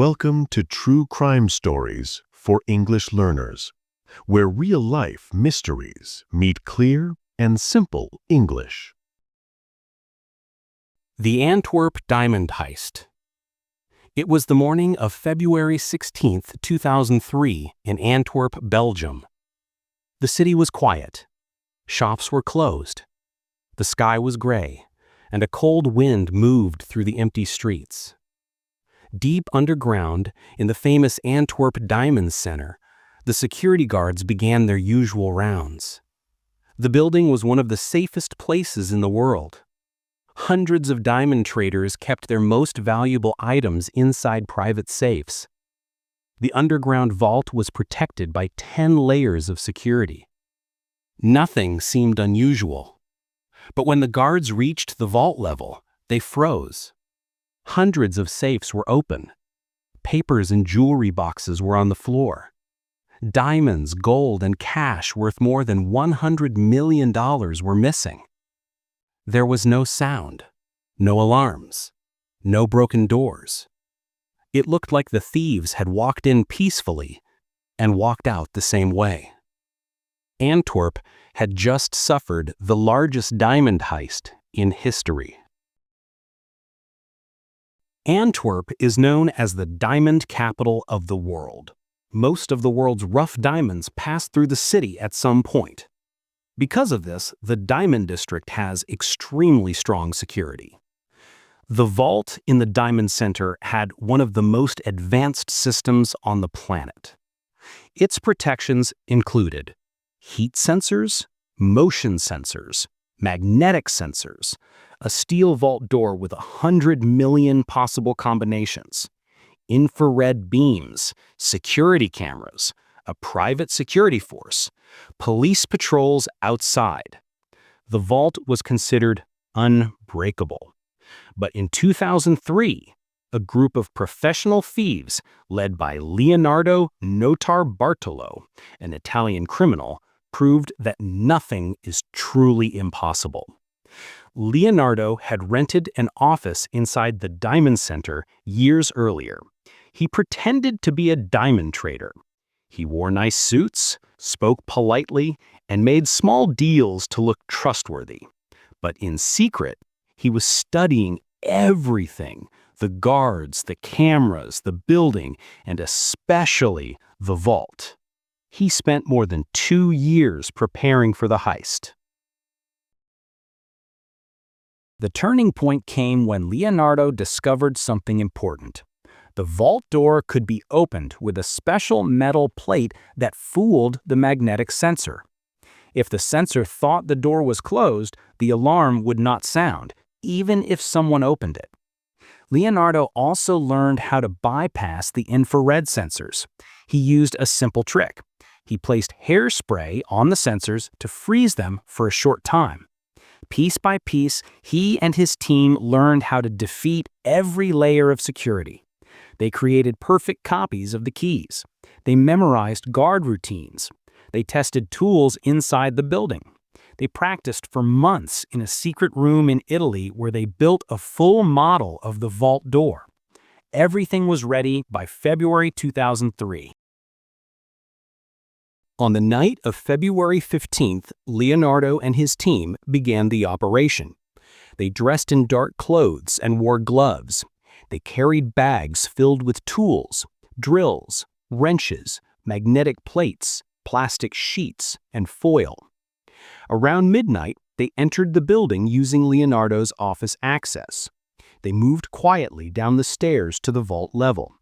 Welcome to True Crime Stories for English Learners, where real-life mysteries meet clear and simple English. The Antwerp Diamond Heist. It was the morning of February 16, 2003, in Antwerp, Belgium. The city was quiet. Shops were closed. The sky was gray, and a cold wind moved through the empty streets. Deep underground, in the famous Antwerp Diamond Center, the security guards began their usual rounds. The building was one of the safest places in the world. Hundreds of diamond traders kept their most valuable items inside private safes. The underground vault was protected by 10 layers of security. Nothing seemed unusual. But when the guards reached the vault level, they froze. Hundreds of safes were open. Papers and jewelry boxes were on the floor. Diamonds, gold, and cash worth more than $100 million were missing. There was no sound, no alarms, no broken doors. It looked like the thieves had walked in peacefully and walked out the same way. Antwerp had just suffered the largest diamond heist in history. Antwerp is known as the diamond capital of the world. Most of the world's rough diamonds pass through the city at some point. Because of this, the Diamond District has extremely strong security. The vault in the Diamond Center had one of the most advanced systems on the planet. Its protections included heat sensors, motion sensors, magnetic sensors, a steel vault door with 100 million possible combinations, infrared beams, security cameras, a private security force, police patrols outside. The vault was considered unbreakable. But in 2003, a group of professional thieves led by Leonardo Notarbartolo, an Italian criminal, proved that nothing is truly impossible. Leonardo had rented an office inside the Diamond Center years earlier. He pretended to be a diamond trader. He wore nice suits, spoke politely, and made small deals to look trustworthy. But in secret, he was studying everything: the guards, the cameras, the building, and especially the vault. He spent more than 2 years preparing for the heist. The turning point came when Leonardo discovered something important. The vault door could be opened with a special metal plate that fooled the magnetic sensor. If the sensor thought the door was closed, the alarm would not sound, even if someone opened it. Leonardo also learned how to bypass the infrared sensors. He used a simple trick. He placed hairspray on the sensors to freeze them for a short time. Piece by piece, he and his team learned how to defeat every layer of security. They created perfect copies of the keys. They memorized guard routines. They tested tools inside the building. They practiced for months in a secret room in Italy where they built a full model of the vault door. Everything was ready by February 2003. On the night of February 15th, Leonardo and his team began the operation. They dressed in dark clothes and wore gloves. They carried bags filled with tools, drills, wrenches, magnetic plates, plastic sheets, and foil. Around midnight, they entered the building using Leonardo's office access. They moved quietly down the stairs to the vault level.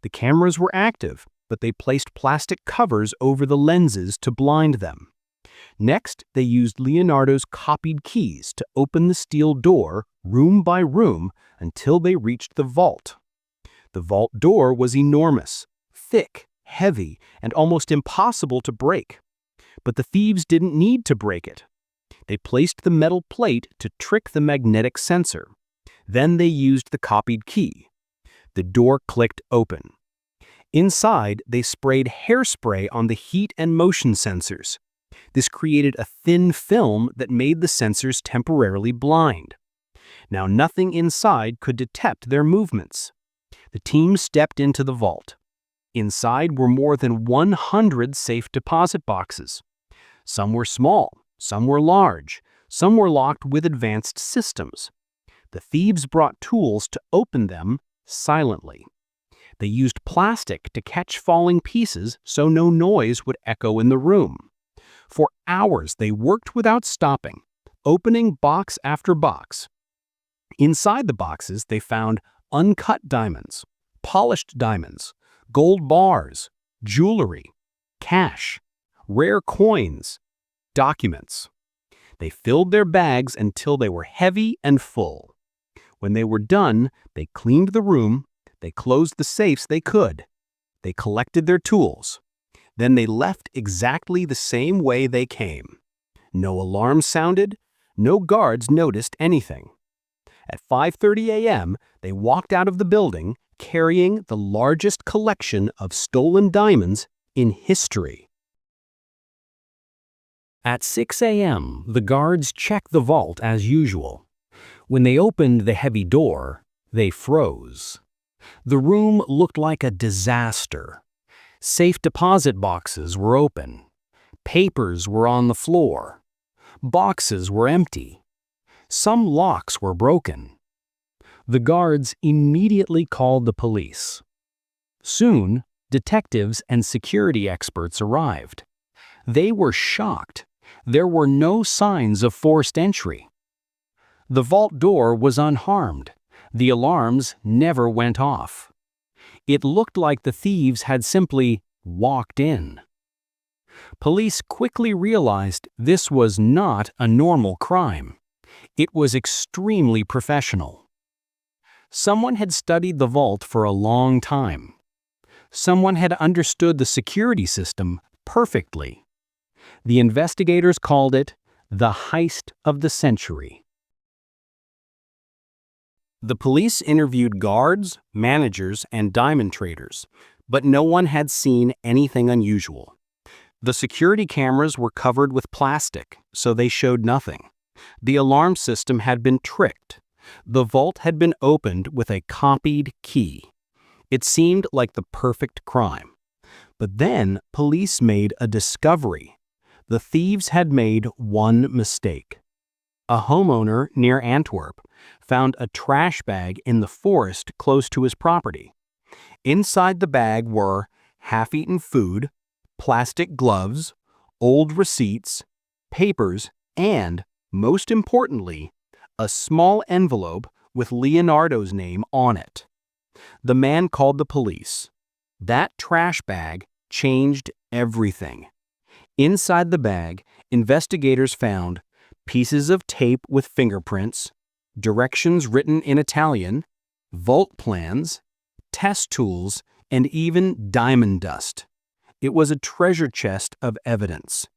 The cameras were active, but they placed plastic covers over the lenses to blind them. Next, they used Leonardo's copied keys to open the steel door, room by room, until they reached the vault. The vault door was enormous, thick, heavy, and almost impossible to break. But the thieves didn't need to break it. They placed the metal plate to trick the magnetic sensor. Then they used the copied key. The door clicked open. Inside, they sprayed hairspray on the heat and motion sensors. This created a thin film that made the sensors temporarily blind. Now nothing inside could detect their movements. The team stepped into the vault. Inside were more than 100 safe deposit boxes. Some were small, some were large, some were locked with advanced systems. The thieves brought tools to open them silently. They used plastic to catch falling pieces so no noise would echo in the room. For hours they worked without stopping, opening box after box. Inside the boxes they found uncut diamonds, polished diamonds, gold bars, jewelry, cash, rare coins, documents. They filled their bags until they were heavy and full. When they were done, they cleaned the room, they closed the safes they could. They collected their tools. Then they left exactly the same way they came. No alarm sounded, no guards noticed anything. At 5:30 a.m., they walked out of the building carrying the largest collection of stolen diamonds in history. At 6 a.m., the guards checked the vault as usual. When they opened the heavy door, they froze. The room looked like a disaster. Safe deposit boxes were open. Papers were on the floor. Boxes were empty. Some locks were broken. The guards immediately called the police. Soon, detectives and security experts arrived. They were shocked. There were no signs of forced entry. The vault door was unharmed. The alarms never went off. It looked like the thieves had simply walked in. Police quickly realized this was not a normal crime. It was extremely professional. Someone had studied the vault for a long time. Someone had understood the security system perfectly. The investigators called it the heist of the century. The police interviewed guards, managers, and diamond traders, but no one had seen anything unusual. The security cameras were covered with plastic, so they showed nothing. The alarm system had been tricked. The vault had been opened with a copied key. It seemed like the perfect crime. But then police made a discovery. The thieves had made one mistake. A homeowner near Antwerp found a trash bag in the forest close to his property. Inside the bag were half-eaten food, plastic gloves, old receipts, papers, and, most importantly, a small envelope with Leonardo's name on it. The man called the police. That trash bag changed everything. Inside the bag, investigators found pieces of tape with fingerprints, directions written in Italian, vault plans, test tools, and even diamond dust. It was a treasure chest of evidence.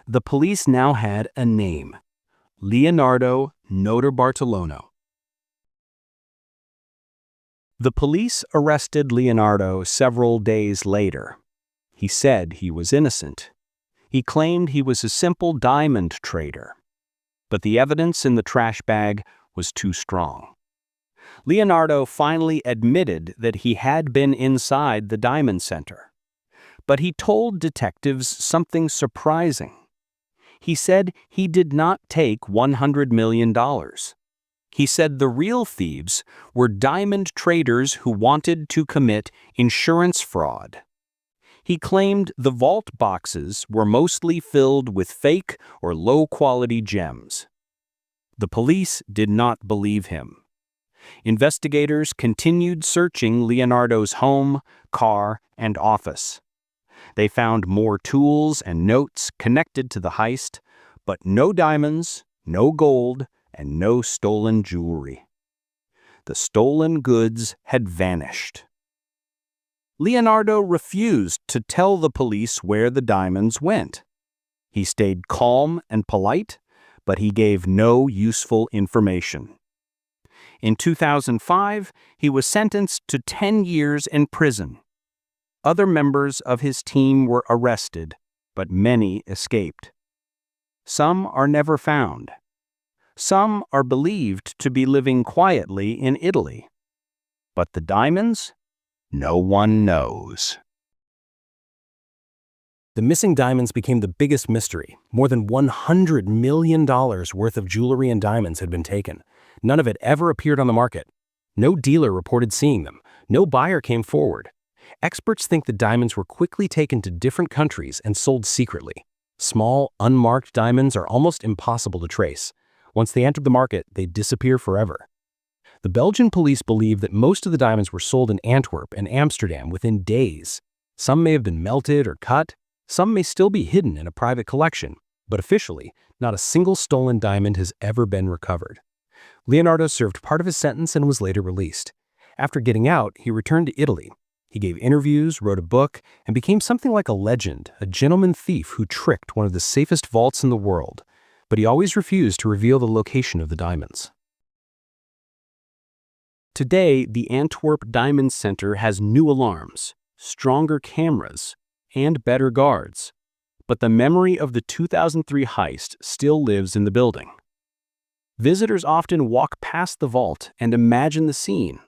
The police now had a name: Leonardo Notarbartolone. The police arrested Leonardo several days later. He said he was innocent. He claimed he was a simple diamond trader. But the evidence in the trash bag was too strong. Leonardo finally admitted that he had been inside the diamond center. But he told detectives something surprising. He said he did not take $100 million. He said the real thieves were diamond traders who wanted to commit insurance fraud. He claimed the vault boxes were mostly filled with fake or low-quality gems. The police did not believe him. Investigators continued searching Leonardo's home, car, and office. They found more tools and notes connected to the heist, but no diamonds, no gold, and no stolen jewelry. The stolen goods had vanished. Leonardo refused to tell the police where the diamonds went. He stayed calm and polite, but he gave no useful information. In 2005, he was sentenced to 10 years in prison. Other members of his team were arrested, but many escaped. Some are never found. Some are believed to be living quietly in Italy. But the diamonds No one knows. The missing diamonds became the biggest mystery. More than $100 million worth of jewelry and diamonds had been taken. None of it ever appeared on the market. No dealer reported seeing them. No buyer came forward. Experts think the diamonds were quickly taken to different countries and sold secretly. Small, unmarked diamonds are almost impossible to trace. Once they enter the market, they disappear forever. The Belgian police believe that most of the diamonds were sold in Antwerp and Amsterdam within days. Some may have been melted or cut. Some may still be hidden in a private collection, but officially, not a single stolen diamond has ever been recovered. Leonardo served part of his sentence and was later released. After getting out, he returned to Italy. He gave interviews, wrote a book, and became something like a legend, a gentleman thief who tricked one of the safest vaults in the world. But he always refused to reveal the location of the diamonds. Today, the Antwerp Diamond Center has new alarms, stronger cameras, and better guards. But the memory of the 2003 heist still lives in the building. Visitors often walk past the vault and imagine the scene.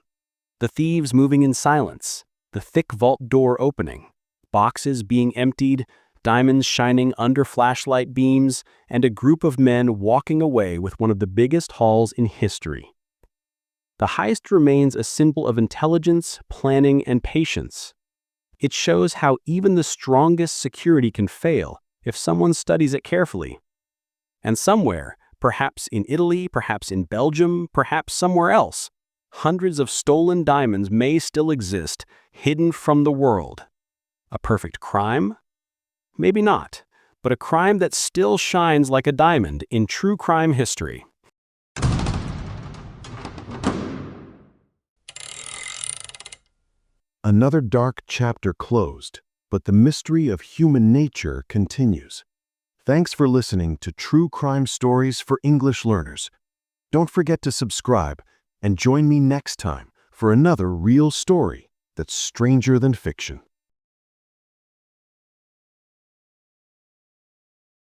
The thieves moving in silence, the thick vault door opening, boxes being emptied, diamonds shining under flashlight beams, and a group of men walking away with one of the biggest hauls in history. The heist remains a symbol of intelligence, planning, and patience. It shows how even the strongest security can fail if someone studies it carefully. And somewhere, perhaps in Italy, perhaps in Belgium, perhaps somewhere else, hundreds of stolen diamonds may still exist, hidden from the world. A perfect crime? Maybe not, but a crime that still shines like a diamond in true crime history. Another dark chapter closed, but the mystery of human nature continues. Thanks for listening to True Crime Stories for English Learners. Don't forget to subscribe and join me next time for another real story that's stranger than fiction.